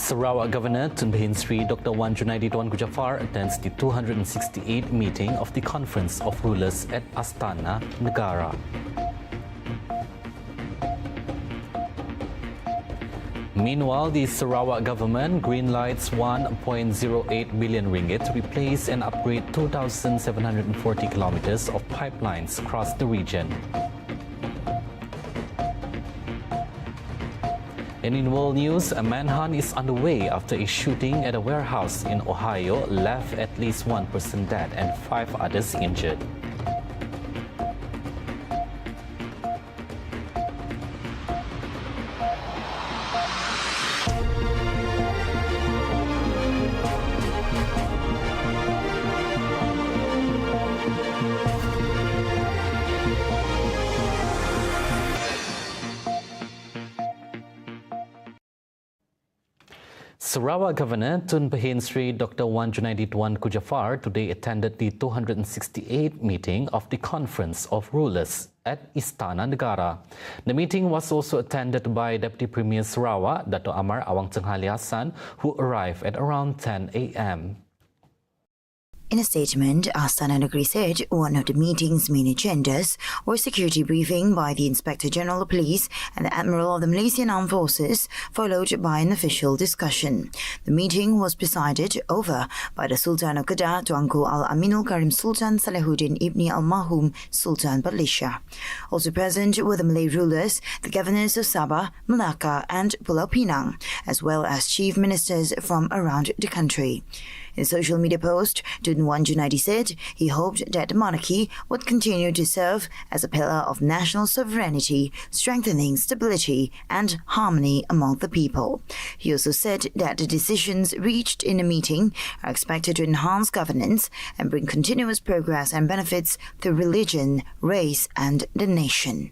Sarawak Governor Tun Behin Sri Dr. Wan Junaidi Tuan Jafar attends the 268th meeting of the Conference of Rulers at Astana, Negara. Meanwhile, the Sarawak government greenlights 1.08 billion ringgit to replace and upgrade 2,740 kilometers of pipelines across the region. And in world news, a manhunt is underway after a shooting at a warehouse in Ohio left at least one person dead and 5 others injured. Sarawak Governor Tun Behin Sri Dr. Wan Junaidi Tuan Jafar today attended the 268th meeting of the Conference of Rulers at Istana Negara. The meeting was also attended by Deputy Premier Sarawak, Dato' Amar Awang Tenghali Hassan, who arrived at around 10 a.m. In a statement, Astana Negeri said one of the meeting's main agendas was security briefing by the Inspector General of Police and the Admiral of the Malaysian Armed Forces, followed by an official discussion. The meeting was presided over by the Sultan of Kedah, Tuanku Al-Aminul Karim Sultan Salehuddin Ibni Al-Mahum Sultan Batlisha. Also present were the Malay rulers, the governors of Sabah, Melaka and Pulau Pinang, as well as chief ministers from around the country. In a social media post, Tun Wan Junaidi said he hoped that the monarchy would continue to serve as a pillar of national sovereignty, strengthening stability and harmony among the people. He also said that the decisions reached in the meeting are expected to enhance governance and bring continuous progress and benefits to religion, race and the nation.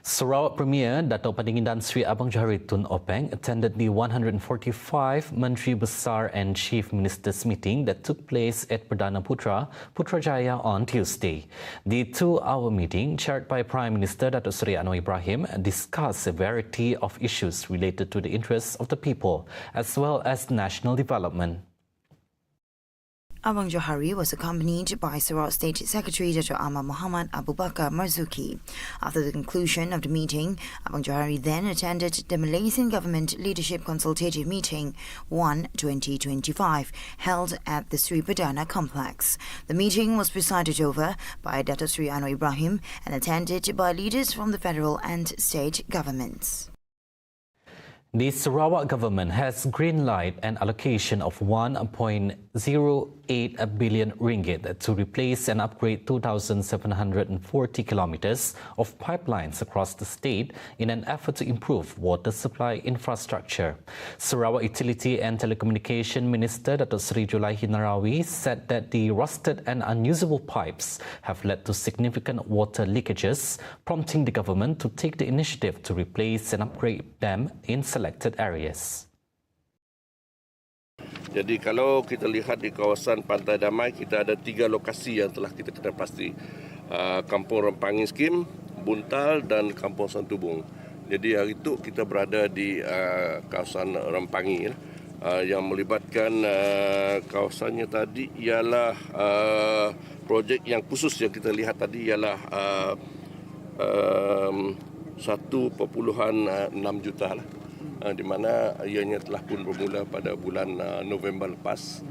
Sarawak Premier Dato' Pandingidan Sri Abang Johari Tun Openg attended the 145 Menteri Besar and Chief Ministers meeting that took place at Perdana Putra, Putrajaya on Tuesday. The 2-hour meeting, chaired by Prime Minister Dato' Seri Anwar Ibrahim, discussed a variety of issues related to the interests of the people as well as national development. Abang Johari was accompanied by Sarawak State Secretary Dr. Ahmad Muhammad Abu Bakar Marzuki. After the conclusion of the meeting, Abang Johari then attended the Malaysian Government Leadership Consultative Meeting 1-2025 held at the Sri Perdana Complex. The meeting was presided over by Dato' Seri Anwar Ibrahim and attended by leaders from the federal and state governments. The Sarawak government has greenlighted an allocation of 1.08 billion ringgit to replace and upgrade 2,740 kilometers of pipelines across the state in an effort to improve water supply infrastructure. Sarawak Utility and Telecommunication Minister Dato' Seri Julaihi Narawi said that the rusted and unusable pipes have led to significant water leakages, prompting the government to take the initiative to replace and upgrade them in selected areas. Jadi kalau kita lihat di kawasan Pantai Damai, kita ada 3 lokasi yang telah kita kenal pasti. Kampung Rempangi Skim, Buntal dan Kampung Santubung. Jadi hari itu kita berada di kawasan Rempangi yang melibatkan kawasannya tadi ialah projek yang khusus yang kita lihat tadi ialah 1.6 juta lah. Di mana ianya telah pun bermula pada bulan November lepas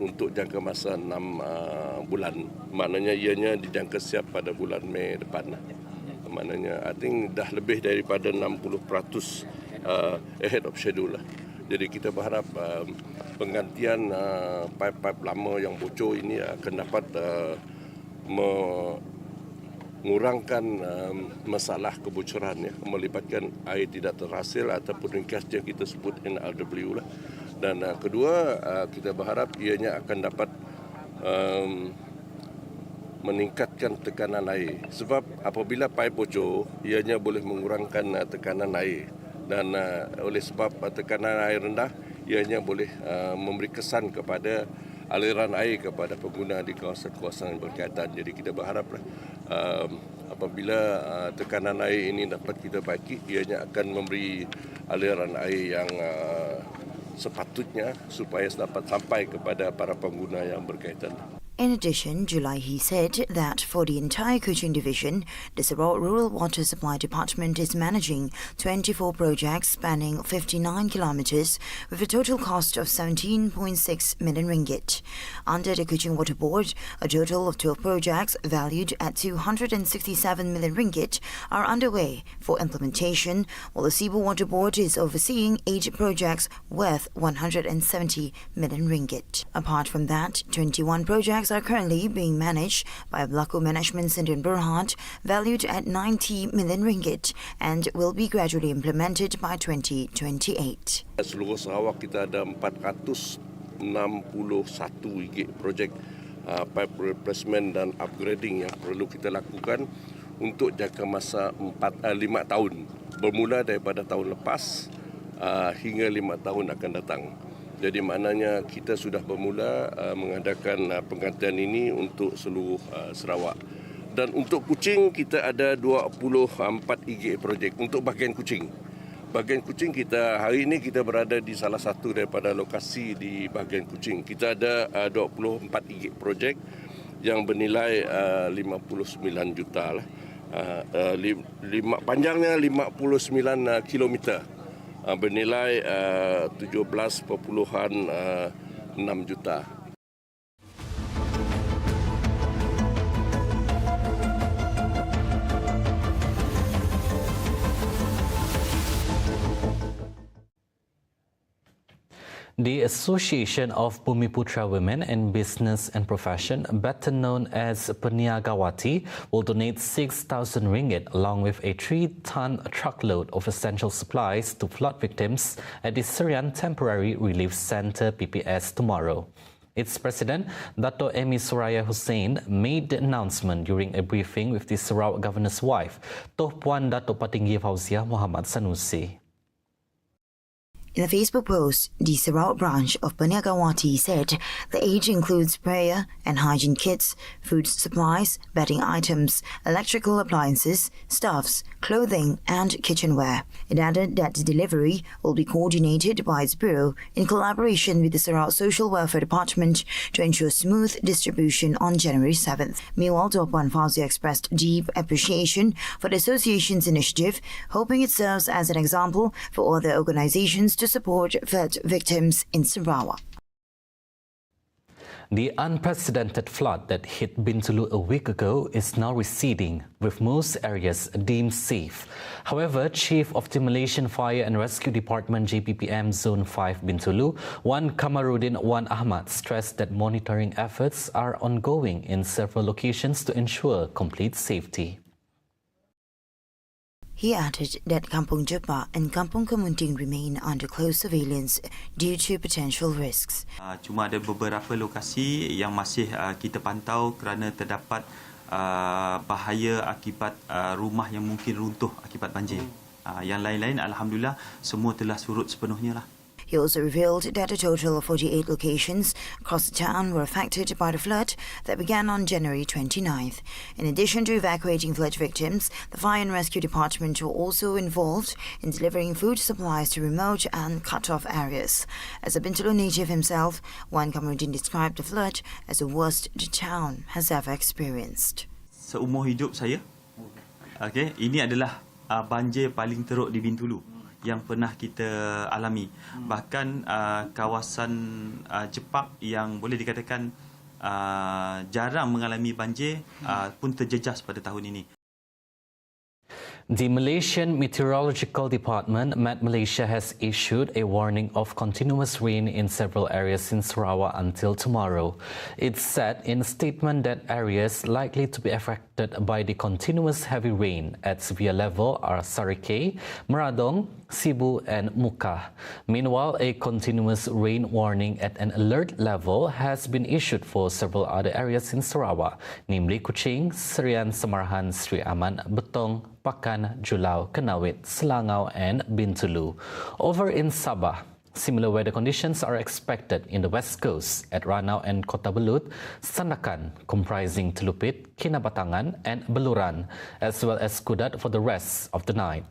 untuk jangka masa 6 bulan. Maknanya ianya dijangka siap pada bulan Mei depan. Maknanya I think dah lebih daripada 60% ahead of schedule lah. Jadi kita berharap penggantian pipe-pipe lama yang bocor ini akan dapat mengurangkan masalah kebocoran ya, melibatkan air tidak terhasil ataupun ringkas yang kita sebut NRW lah. Dan kedua, kita berharap ianya akan dapat meningkatkan tekanan air. Sebab apabila pipe bocor, ianya boleh mengurangkan tekanan air. Dan oleh sebab tekanan air rendah, ianya boleh memberi kesan kepada aliran air kepada pengguna di kawasan-kawasan yang berkaitan. Jadi kita berharaplah apabila tekanan air ini dapat kita baiki, ianya akan memberi aliran air yang sepatutnya supaya dapat sampai kepada para pengguna yang berkaitan. In addition, July he said that for the entire Kuching division, the Sarawak Rural Water Supply Department is managing 24 projects spanning 59 kilometres with a total cost of 17.6 million ringgit. Under the Kuching Water Board, a total of 12 projects valued at 267 million ringgit are underway for implementation, while the Cebu Water Board is overseeing 8 projects worth 170 million ringgit. Apart from that, 21 projects are currently being managed by Blako Management Centre in Berhad, valued at 90 million ringgit, and will be gradually implemented by 2028. Seluruh Sarawak kita ada 461 projek pipe replacement dan upgrading yang perlu kita lakukan untuk jangka masa 5 tahun, bermula daripada tahun lepas hingga 5 tahun akan datang. Jadi maknanya kita sudah bermula mengadakan penggantian ini untuk seluruh Sarawak. Dan untuk Kuching kita ada 24 IGA projek untuk bahagian Kuching. Bahagian Kuching kita hari ini kita berada di salah satu daripada lokasi di bahagian Kuching. Kita ada 24 IGA projek yang bernilai 59 juta lah. Panjangnya 59 kilometer. Bernilai 17.6 juta. The Association of Bumiputra Women in Business and Profession, better known as Peniagawati, will donate 6,000 ringgit along with a 3-ton truckload of essential supplies to flood victims at the Syrian Temporary Relief Centre PPS tomorrow. Its president, Dato' Emi Suraya Hussein, made the announcement during a briefing with the Sarawak Governor's wife, Toh Puan Dato' Patinggi Fauziah Muhammad Sanusi. In a Facebook post, the Sarawak branch of Peniagawati said the aid includes prayer and hygiene kits, food supplies, bedding items, electrical appliances, stuffs, clothing and kitchenware. It added that the delivery will be coordinated by its bureau in collaboration with the Sarawak Social Welfare Department to ensure smooth distribution on January 7th. Meanwhile, Toh Puan Fauziah expressed deep appreciation for the association's initiative, hoping it serves as an example for other organizations to support flood victims in Sarawak. The unprecedented flood that hit Bintulu a week ago is now receding, with most areas deemed safe. However, Chief of the Malaysian Fire and Rescue Department JPPM Zone 5 Bintulu, Wan Kamarudin Wan Ahmad, stressed that monitoring efforts are ongoing in several locations to ensure complete safety. He added that Kampung Jepa and Kampung Kemunting remain under close surveillance due to potential risks. Cuma ada beberapa lokasi yang masih kita pantau kerana terdapat bahaya akibat rumah yang mungkin runtuh akibat banjir. Yang lain-lain alhamdulillah semua telah surut sepenuhnya lah. He also revealed that a total of 48 locations across the town were affected by the flood that began on January 29th. In addition to evacuating flood victims, the Fire and Rescue Department were also involved in delivering food supplies to remote and cut-off areas. As a Bintulu native himself, Wan Kamarudin described the flood as the worst the town has ever experienced. Seumur hidup saya, ini adalah banjir paling teruk di Bintulu yang pernah kita alami. Bahkan kawasan Jepak yang boleh dikatakan jarang mengalami banjir pun terjejas pada tahun ini. The Malaysian Meteorological Department, Met Malaysia, has issued a warning of continuous rain in several areas in Sarawak until tomorrow. It said in a statement that areas likely to be affected by the continuous heavy rain at severe level are Sarike, Meradong, Sibu and Muka. Meanwhile, a continuous rain warning at an alert level has been issued for several other areas in Sarawak, namely Kuching, Serian Samarahan, Sri Aman, Betong, Pakan, Julau, Kenawit, Selangau and Bintulu. Over in Sabah, Similar weather conditions are expected in the west coast at Ranau and Kota Belud, Sandakan, comprising Telupit, Kinabatangan, and Beluran, as well as Kudat for the rest of the night.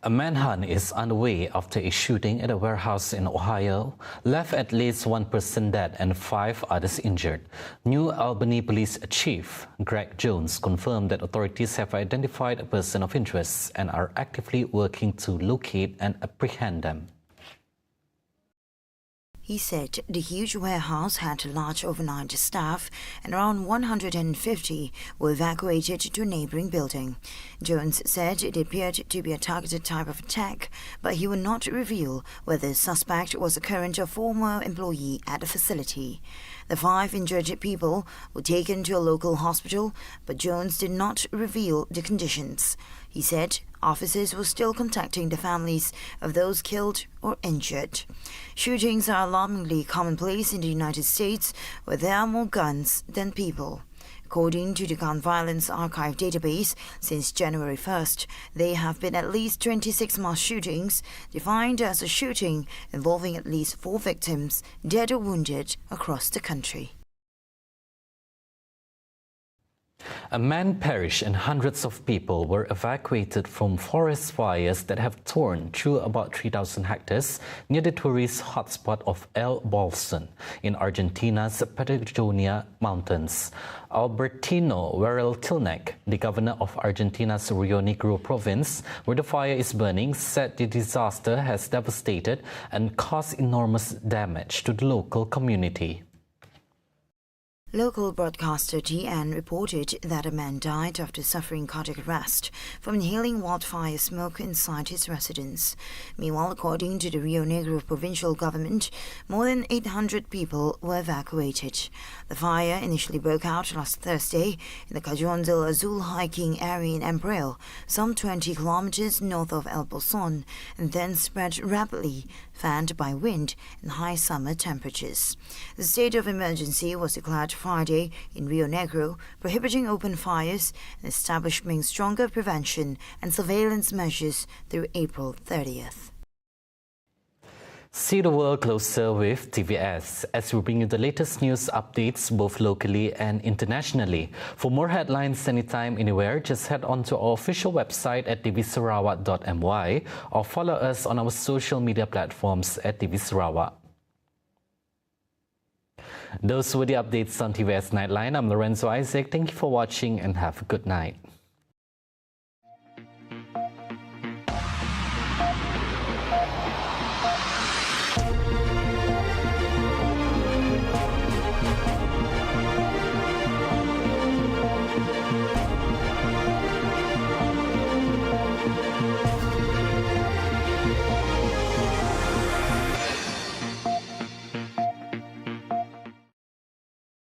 A manhunt is underway after a shooting at a warehouse in Ohio left at least one person dead and 5 others injured. New Albany Police Chief Greg Jones confirmed that authorities have identified a person of interest and are actively working to locate and apprehend them. He said the huge warehouse had large overnight staff and around 150 were evacuated to a neighboring building. Jones said it appeared to be a targeted type of attack, but he would not reveal whether the suspect was a current or former employee at the facility. The 5 injured people were taken to a local hospital, but Jones did not reveal the conditions. He said officers were still contacting the families of those killed or injured. Shootings are alarmingly commonplace in the United States, where there are more guns than people. According to the Gun Violence Archive database, since January 1st, there have been at least 26 mass shootings, defined as a shooting involving at least 4 victims, dead or wounded, across the country. A man perished and hundreds of people were evacuated from forest fires that have torn through about 3,000 hectares near the tourist hotspot of El Bolson in Argentina's Patagonia Mountains. Albertino Werel-Tilnek, the governor of Argentina's Rio Negro province, where the fire is burning, said the disaster has devastated and caused enormous damage to the local community. Local broadcaster TN reported that a man died after suffering cardiac arrest from inhaling wildfire smoke inside his residence. Meanwhile, according to the Rio Negro provincial government, more than 800 people were evacuated. The fire initially broke out last Thursday in the Cajon del Azul hiking area in Embril, some 20 kilometers north of El Bolson, and then spread rapidly, fanned by wind and high summer temperatures. The state of emergency was declared Friday in Rio Negro, prohibiting open fires and establishing stronger prevention and surveillance measures through April 30th. See the world closer with TVS as we bring you the latest news updates both locally and internationally. For more headlines anytime, anywhere, just head on to our official website at tvsarawak.my or follow us on our social media platforms at TV Sarawak. Those were the updates on TVS Nightline. I'm Lorenzo Isaac. Thank you for watching and have a good night.